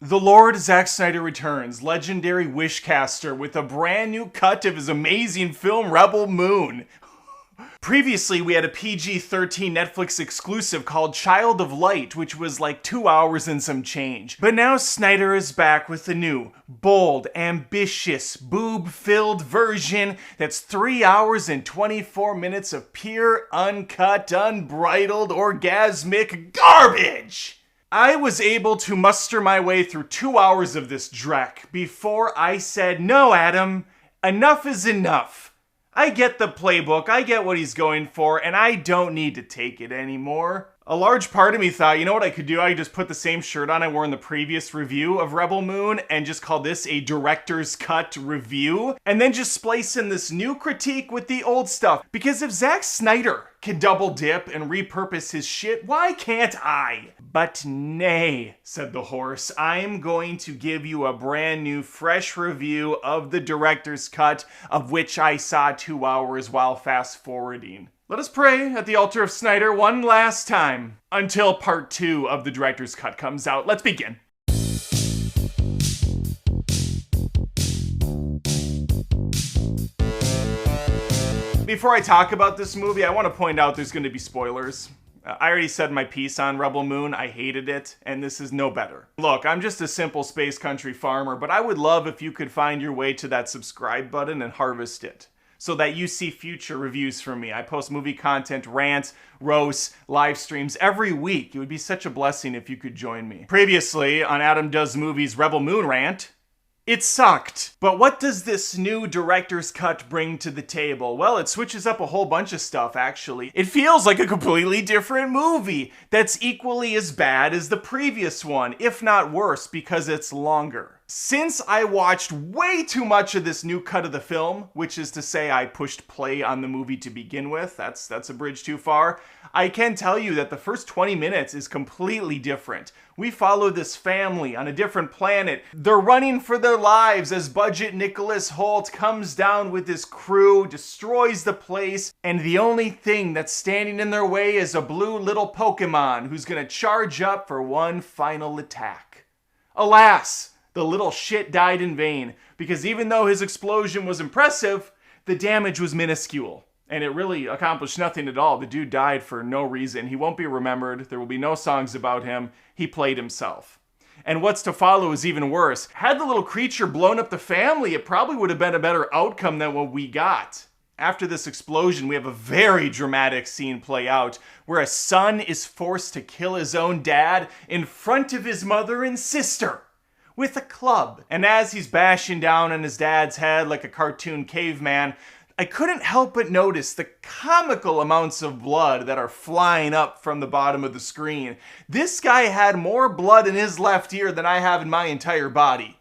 The Lord Zack Snyder returns, legendary wishcaster, with a brand new cut of his amazing film Rebel Moon. Previously, we had a PG-13 Netflix exclusive called Child of Light, which was like 2 hours and some change. But now Snyder is back with a new, bold, ambitious, boob-filled version that's 3 hours and 24 minutes of pure, uncut, unbridled, orgasmic garbage! I was able to muster my way through 2 hours of this dreck before I said, no, Adam, enough is enough. I get the playbook, I get what he's going for, and I don't need to take it anymore. A large part of me thought, you know what I could do? I could just put the same shirt on I wore in the previous review of Rebel Moon and just call this a director's cut review, and then just splice in this new critique with the old stuff. Because if Zack Snyder can double dip and repurpose his shit, why can't I? But nay, said the horse, I'm going to give you a brand new, fresh review of the director's cut, of which I saw 2 hours while fast forwarding. Let us pray at the altar of Snyder one last time until part 2 of the director's cut comes out. Let's begin. Before I talk about this movie, I want to point out there's going to be spoilers. I already said my piece on Rebel Moon. I hated it, and this is no better. Look, I'm just a simple space country farmer, but I would love if you could find your way to that subscribe button and harvest it, so that you see future reviews from me. I post movie content, rants, roasts, live streams every week. It would be such a blessing if you could join me. Previously, on Adam Does Movies Rebel Moon Rant, it sucked. But what does this new director's cut bring to the table? Well, it switches up a whole bunch of stuff, actually. It feels like a completely different movie that's equally as bad as the previous one, if not worse, because it's longer. Since I watched way too much of this new cut of the film, which is to say I pushed play on the movie to begin with, that's a bridge too far, I can tell you that the first 20 minutes is completely different. We follow this family on a different planet. They're running for their lives as Budget Nicholas Hoult comes down with his crew, destroys the place, and the only thing that's standing in their way is a blue little Pokemon who's gonna charge up for one final attack. Alas! The little shit died in vain, because even though his explosion was impressive, the damage was minuscule. And it really accomplished nothing at all. The dude died for no reason. He won't be remembered. There will be no songs about him. He played himself. And what's to follow is even worse. Had the little creature blown up the family, it probably would have been a better outcome than what we got. After this explosion, we have a very dramatic scene play out, where a son is forced to kill his own dad in front of his mother and sister with a club. And as he's bashing down on his dad's head like a cartoon caveman, I couldn't help but notice the comical amounts of blood that are flying up from the bottom of the screen. This guy had more blood in his left ear than I have in my entire body.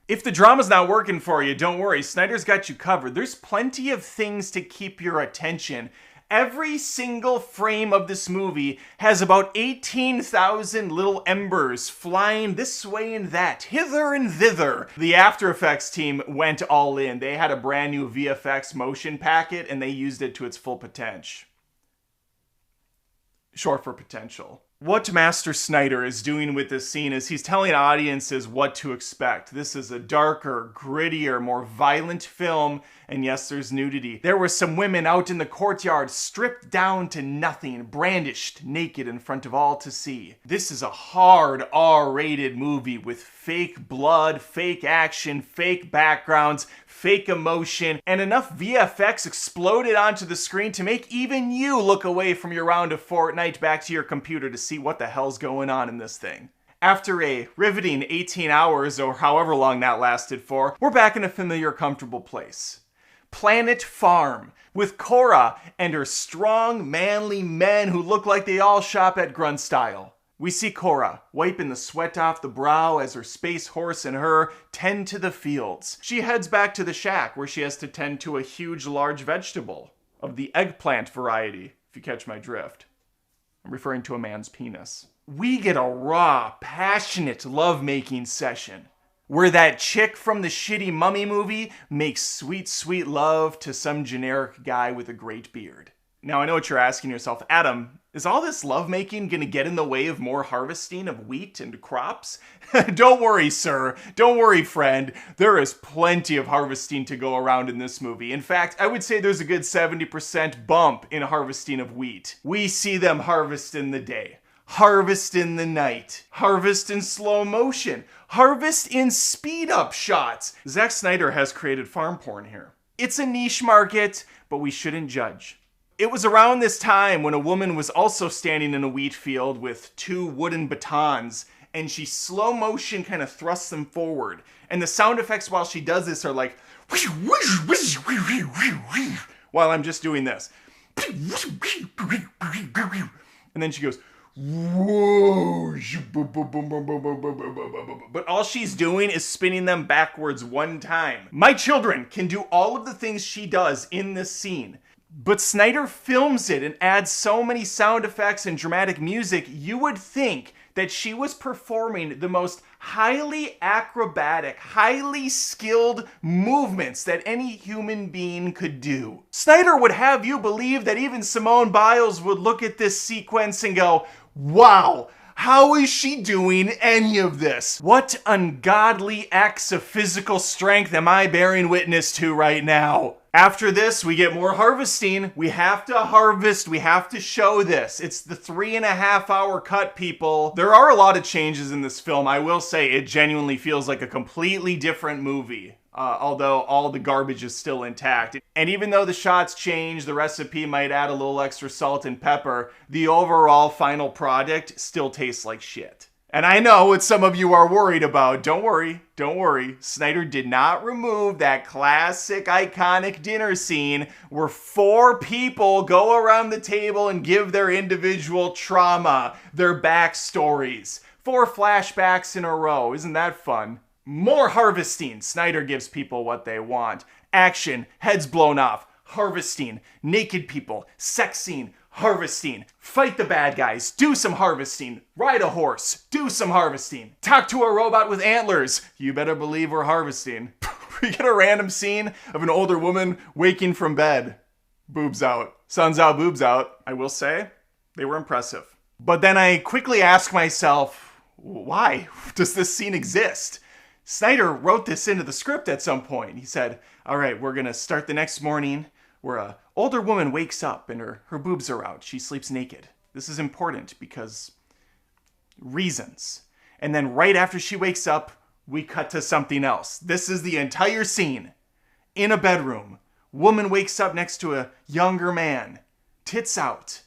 If the drama's not working for you, don't worry, Snyder's got you covered. There's plenty of things to keep your attention. Every single frame of this movie has about 18,000 little embers flying this way and that, hither and thither. The After Effects team went all in. They had a brand new VFX motion packet and they used it to its full potential. Short for potential. What Master Snyder is doing with this scene is he's telling audiences what to expect. This is a darker, grittier, more violent film, and yes, there's nudity. There were some women out in the courtyard, stripped down to nothing, brandished naked in front of all to see. This is a hard R-rated movie with fake blood, fake action, fake backgrounds, fake emotion, and enough VFX exploded onto the screen to make even you look away from your round of Fortnite back to your computer to see what the hell's going on in this thing. After a riveting 18 hours, or however long that lasted for, we're back in a familiar, comfortable place. Planet Farm, with Cora and her strong, manly men who look like they all shop at Grunt Style. We see Cora wiping the sweat off the brow as her space horse and her tend to the fields. She heads back to the shack where she has to tend to a huge, large vegetable of the eggplant variety, if you catch my drift. I'm referring to a man's penis. We get a raw, passionate lovemaking session where that chick from the shitty Mummy movie makes sweet, sweet love to some generic guy with a great beard. Now I know what you're asking yourself, Adam, is all this lovemaking gonna get in the way of more harvesting of wheat and crops? Don't worry, sir. Don't worry, friend. There is plenty of harvesting to go around in this movie. In fact, I would say there's a good 70% bump in harvesting of wheat. We see them harvest in the day, harvest in the night, harvest in slow motion, harvest in speed up shots. Zack Snyder has created farm porn here. It's a niche market, but we shouldn't judge. It was around this time when a woman was also standing in a wheat field with two wooden batons, and she slow motion kind of thrusts them forward. And the sound effects while she does this are like, while I'm just doing this. And then she goes, whoa. But all she's doing is spinning them backwards one time. My children can do all of the things she does in this scene. But Snyder films it and adds so many sound effects and dramatic music, you would think that she was performing the most highly acrobatic, highly skilled movements that any human being could do. Snyder would have you believe that even Simone Biles would look at this sequence and go, wow, how is she doing any of this? What ungodly acts of physical strength am I bearing witness to right now? After this, we get more harvesting. We have to harvest. We have to show this. It's the 3.5-hour cut, people. There are a lot of changes in this film. I will say it genuinely feels like a completely different movie. Although all the garbage is still intact. And even though the shots change, the recipe might add a little extra salt and pepper, the overall final product still tastes like shit. And I know what some of you are worried about. Don't worry, don't worry. Snyder did not remove that classic iconic dinner scene where 4 people go around the table and give their individual trauma, their backstories. 4 flashbacks in a row. Isn't that fun? More harvesting. Snyder gives people what they want. Action, heads blown off, harvesting, naked people, sex scene, harvesting, fight the bad guys, do some harvesting, ride a horse, do some harvesting, talk to a robot with antlers. You better believe we're harvesting. We get a random scene of an older woman waking from bed. Boobs out. Sun's out, boobs out. I will say, they were impressive. But then I quickly ask myself, why does this scene exist? Snyder wrote this into the script at some point. He said, all right, we're going to start the next morning where an older woman wakes up and her boobs are out. She sleeps naked. This is important because reasons. And then right after she wakes up, we cut to something else. This is the entire scene. In a bedroom, woman wakes up next to a younger man. Tits out.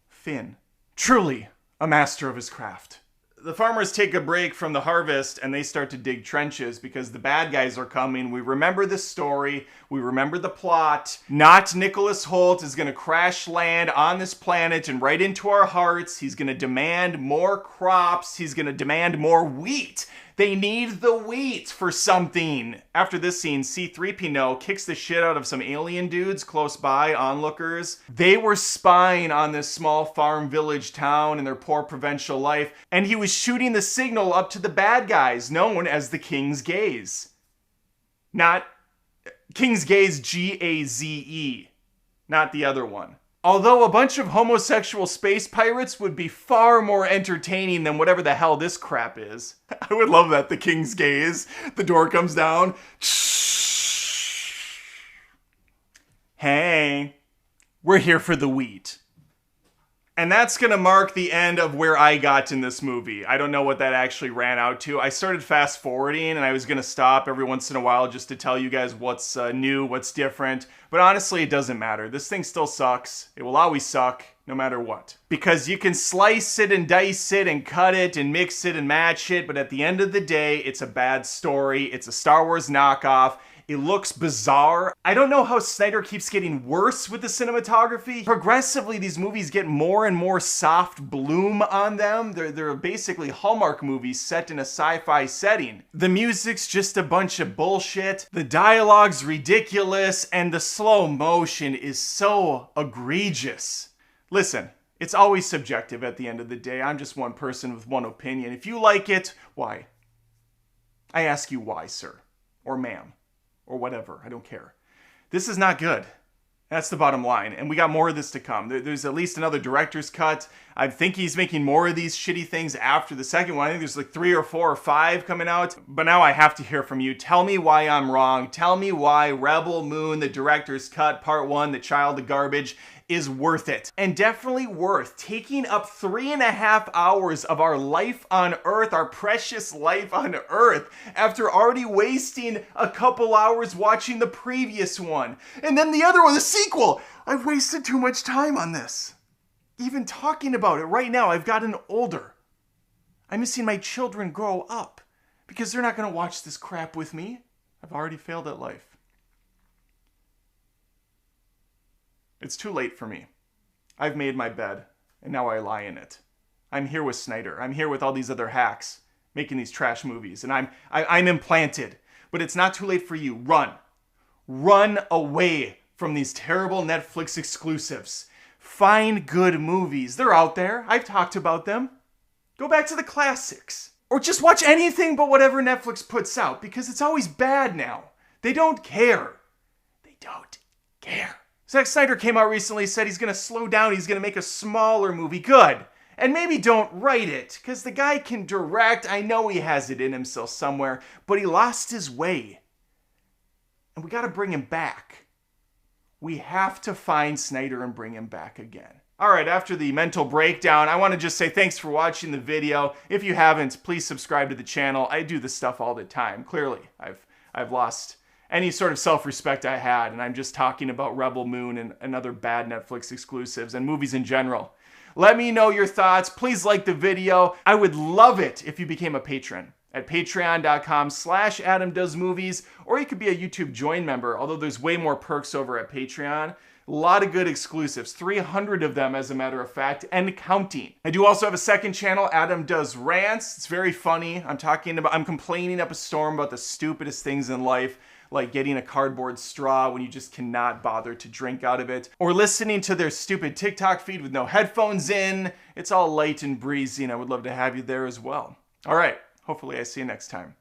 Finn. Truly a master of his craft. The farmers take a break from the harvest and they start to dig trenches because the bad guys are coming. We remember the story. We remember the plot. Not Nicholas Hoult is going to crash land on this planet and right into our hearts. He's going to demand more crops. He's going to demand more wheat. They need the wheat for something. After this scene, C-3PO kicks the shit out of some alien dudes close by, onlookers. They were spying on this small farm village town and their poor provincial life, and he was shooting the signal up to the bad guys, known as the King's Gaze. Not King's Gaze, G-A-Z-E. Not the other one. Although a bunch of homosexual space pirates would be far more entertaining than whatever the hell this crap is. I would love that, the King's Gaze. The door comes down. Hey, we're here for the wheat. And that's gonna mark the end of where I got in this movie. I don't know what that actually ran out to. I started fast forwarding and I was gonna stop every once in a while just to tell you guys what's new, what's different. But honestly, it doesn't matter. This thing still sucks. It will always suck, no matter what. Because you can slice it and dice it and cut it and mix it and match it, but at the end of the day, it's a bad story. It's a Star Wars knockoff. It looks bizarre. I don't know how Snyder keeps getting worse with the cinematography. Progressively, these movies get more and more soft bloom on them. They're basically Hallmark movies set in a sci-fi setting. The music's just a bunch of bullshit. The dialogue's ridiculous, and the slow motion is so egregious. Listen, it's always subjective at the end of the day. I'm just one person with one opinion. If you like it, why? I ask you why, sir. Or ma'am. Or whatever, I don't care. This is not good. That's the bottom line. And we got more of this to come. There's at least another director's cut. I think he's making more of these shitty things after the second one. I think there's like 3 or 4 or 5 coming out. But now I have to hear from you. Tell me why I'm wrong. Tell me why Rebel Moon, the director's cut, part 1, The Child of Garbage, is worth it. And definitely worth taking up 3.5 hours of our life on Earth, our precious life on Earth, after already wasting a couple hours watching the previous one. And then the other one, the sequel. I've wasted too much time on this. Even talking about it right now, I've gotten older. I'm missing my children grow up because they're not going to watch this crap with me. I've already failed at life. It's too late for me. I've made my bed, and now I lie in it. I'm here with Snyder. I'm here with all these other hacks making these trash movies, and I'm implanted. But it's not too late for you. Run. Run away from these terrible Netflix exclusives. Find good movies. They're out there. I've talked about them. Go back to the classics. Or just watch anything but whatever Netflix puts out, because it's always bad now. They don't care. They don't care. Zack Snyder came out recently, said he's going to slow down, he's going to make a smaller movie. Good. And maybe don't write it, because the guy can direct. I know he has it in himself somewhere, but he lost his way. And we got to bring him back. We have to find Snyder and bring him back again. All right, after the mental breakdown, I want to just say thanks for watching the video. If you haven't, please subscribe to the channel. I do this stuff all the time. Clearly, I've lost any sort of self-respect I had, and I'm just talking about Rebel Moon and other bad Netflix exclusives and movies in general. Let me know your thoughts. Please like the video. I would love it if you became a patron at patreon.com/AdamDoesMovies, or you could be a YouTube Join member, although there's way more perks over at Patreon. A lot of good exclusives, 300 of them as a matter of fact, and counting. I do also have a second channel, Adam Does Rants. It's very funny. I'm complaining up a storm about the stupidest things in life, like getting a cardboard straw when you just cannot bother to drink out of it, or listening to their stupid TikTok feed with no headphones in. It's all light and breezy, and I would love to have you there as well. All right, hopefully I see you next time.